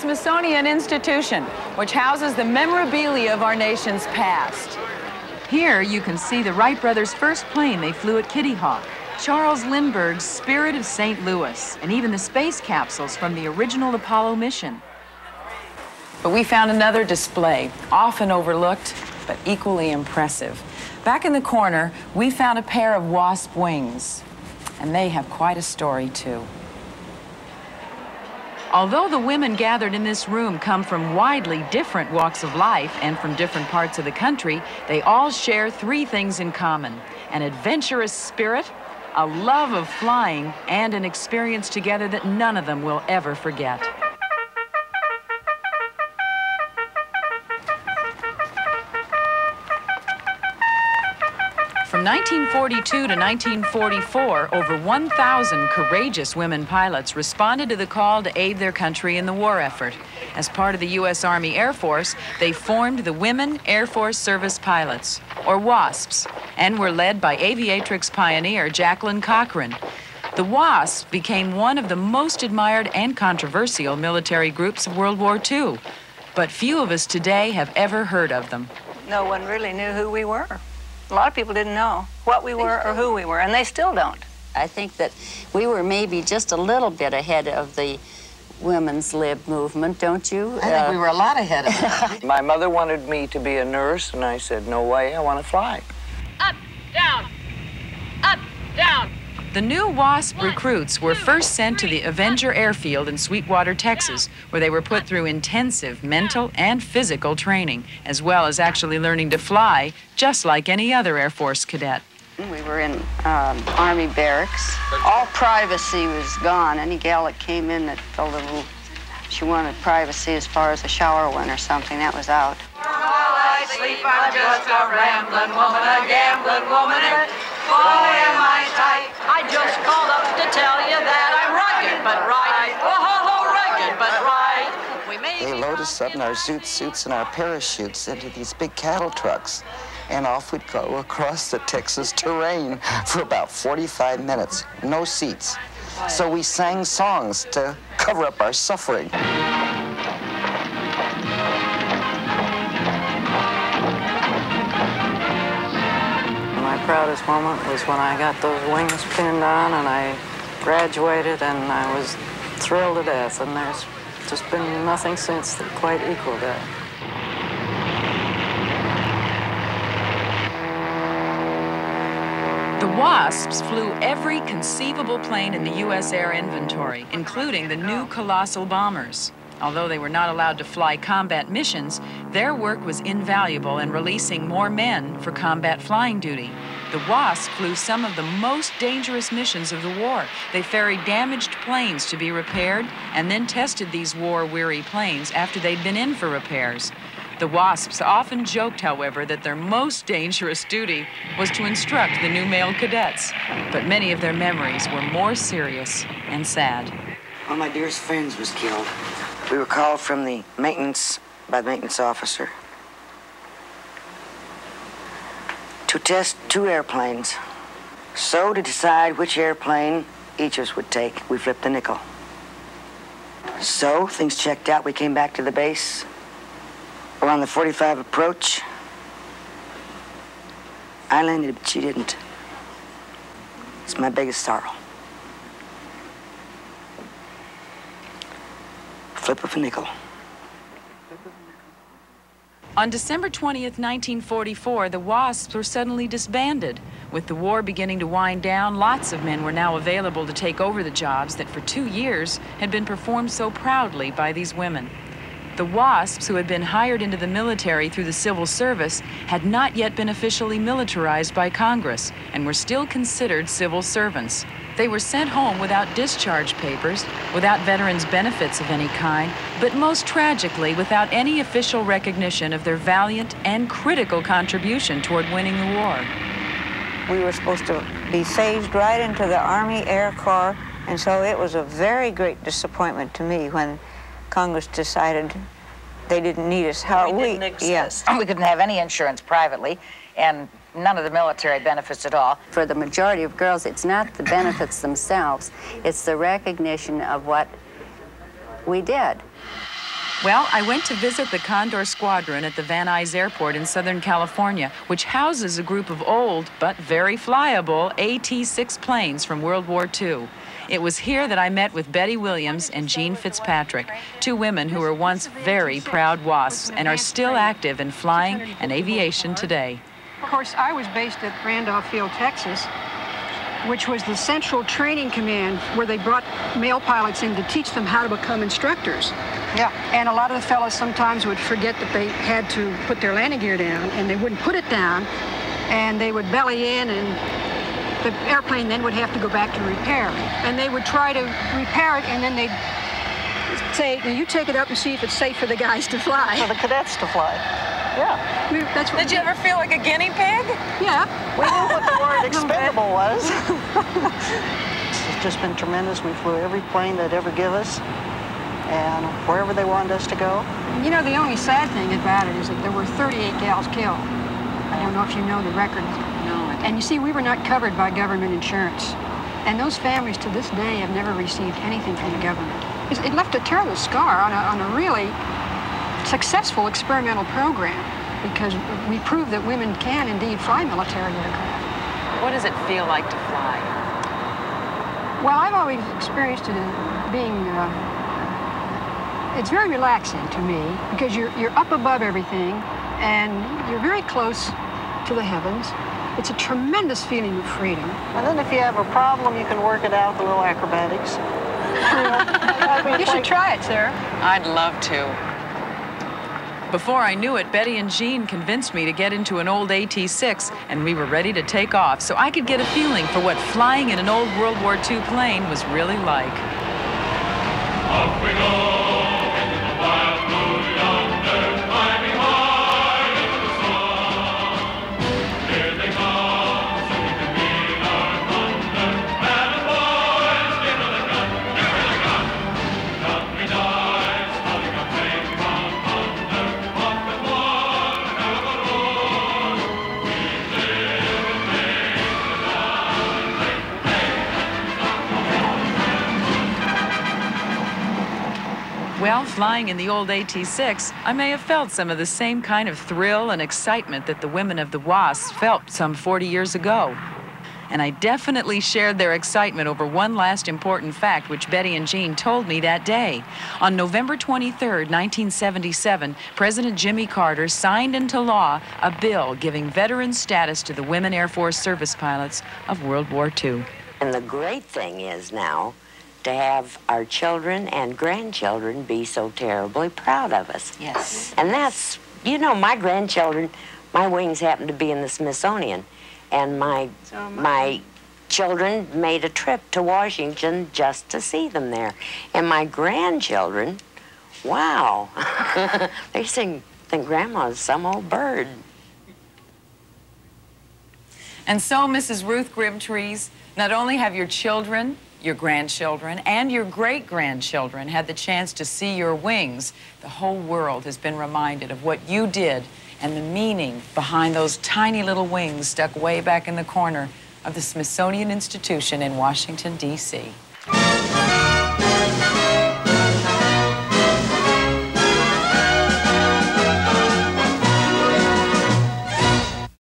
Smithsonian Institution, which houses the memorabilia of our nation's past. Here you can see the Wright brothers' first plane they flew at Kitty Hawk, Charles Lindbergh's Spirit of St. Louis, and even the space capsules from the original Apollo mission. But we found another display, often overlooked, but equally impressive. Back in the corner, we found a pair of WASP wings, and they have quite a story, too. Although the women gathered in this room come from widely different walks of life and from different parts of the country, they all share three things in common: an adventurous spirit, a love of flying, and an experience together that none of them will ever forget. From 1942 to 1944, over 1,000 courageous women pilots responded to the call to aid their country in the war effort. As part of the U.S. Army Air Force, they formed the Women Air Force Service Pilots, or WASPs, and were led by aviatrix pioneer Jacqueline Cochran. The WASPs became one of the most admired and controversial military groups of World War II, but few of us today have ever heard of them. No one really knew who we were. A lot of people didn't know what we were or who we were, and they still don't. I think that we were maybe just a little bit ahead of the women's lib movement, don't you? I think we were a lot ahead of it. My mother wanted me to be a nurse, and I said, no way, I want to fly. Up, down, up, down. The new WASP recruits were first sent to the Avenger Airfield in Sweetwater, Texas, where they were put through intensive mental and physical training, as well as actually learning to fly, just like any other Air Force cadet. We were in Army barracks. All privacy was gone. Any gal that came in that felt a little, she wanted privacy as far as a shower went or something, that was out. While I sleep, I'm just a rambling woman, a gambling woman, and boy, am I tight. I just called up to tell you that I'm rugged but right. Oh, rugged but right. They load us up in our suits and our parachutes into these big cattle trucks, and off we'd go across the Texas terrain for about 45 minutes, no seats. So we sang songs to cover up our suffering. My proudest moment was when I got those wings pinned on and I graduated, and I was thrilled to death, and there's just been nothing since that quite equaled that. The WASPs flew every conceivable plane in the U.S. air inventory, including the new colossal bombers. Although they were not allowed to fly combat missions, their work was invaluable in releasing more men for combat flying duty. The WASP flew some of the most dangerous missions of the war. They ferried damaged planes to be repaired and then tested these war-weary planes after they'd been in for repairs. The WASPs often joked, however, that their most dangerous duty was to instruct the new male cadets. But many of their memories were more serious and sad. One of my dearest friends was killed. We were called from the maintenance, by the maintenance officer, to test 2 airplanes. So to decide which airplane each of us would take, we flipped the nickel. So things checked out. We came back to the base. We're on the 45 approach. I landed, but she didn't. It's my biggest sorrow. Flip of a nickel. On December 20th, 1944, the WASPs were suddenly disbanded. With the war beginning to wind down, lots of men were now available to take over the jobs that for 2 years had been performed so proudly by these women. The WASPs, who had been hired into the military through the civil service, had not yet been officially militarized by Congress and were still considered civil servants. They were sent home without discharge papers, without veterans' benefits of any kind, but most tragically, without any official recognition of their valiant and critical contribution toward winning the war. We were supposed to be phased right into the Army Air Corps, and so it was a very great disappointment to me when Congress decided they didn't need us. We didn't exist. Yes. We couldn't have any insurance privately, and none of the military benefits at all. For the majority of girls, it's not the benefits themselves, it's the recognition of what we did. Well, I went to visit the Condor Squadron at the Van Nuys Airport in Southern California, which houses a group of old but very flyable AT-6 planes from World War II. It was here that I met with Betty Williams and Jean Fitzpatrick, two women who were once very proud WASPs and are still active in flying and aviation today. Of course, I was based at Randolph Field, Texas, which was the central training command where they brought male pilots in to teach them how to become instructors. Yeah. And a lot of the fellows sometimes would forget that they had to put their landing gear down, and they wouldn't put it down, and they would belly in, and the airplane then would have to go back to repair. And they would try to repair it, and then they'd say, now you take it up and see if it's safe for the guys to fly. For the cadets to fly. Yeah. That's what Did you ever feel like a guinea pig? Yeah. We knew what the word expendable was. It's just been tremendous. We flew every plane they'd ever give us, and wherever they wanted us to go. You know, the only sad thing about it is that there were 38 gals killed. I don't know if you know the record. No. And you see, we were not covered by government insurance. And those families to this day have never received anything from the government. It left a terrible scar on a really successful experimental program, because we proved that women can indeed fly military aircraft. What does it feel like to fly? Well, I've always experienced it as being, it's very relaxing to me, because you're up above everything, and you're very close to the heavens. It's a tremendous feeling of freedom. And then if you have a problem, you can work it out with a little acrobatics. You should try it, Sarah. I'd love to. Before I knew it, Betty and Jean convinced me to get into an old AT-6, and we were ready to take off so I could get a feeling for what flying in an old World War II plane was really like. Off we go! Well, flying in the old AT-6, I may have felt some of the same kind of thrill and excitement that the women of the WASPs felt some 40 years ago. And I definitely shared their excitement over one last important fact which Betty and Jean told me that day. On November 23rd, 1977, President Jimmy Carter signed into law a bill giving veteran status to the women Air Force service pilots of World War II. And the great thing is now to have our children and grandchildren be so terribly proud of us. Yes. And that's, you know, my grandchildren, my wings happen to be in the Smithsonian. And my children made a trip to Washington just to see them there. And my grandchildren, wow, they think Grandma's some old bird. And so, Mrs. Ruth Grimtrees, not only have your children, your grandchildren, and your great-grandchildren had the chance to see your wings, the whole world has been reminded of what you did and the meaning behind those tiny little wings stuck way back in the corner of the Smithsonian Institution in Washington, D.C.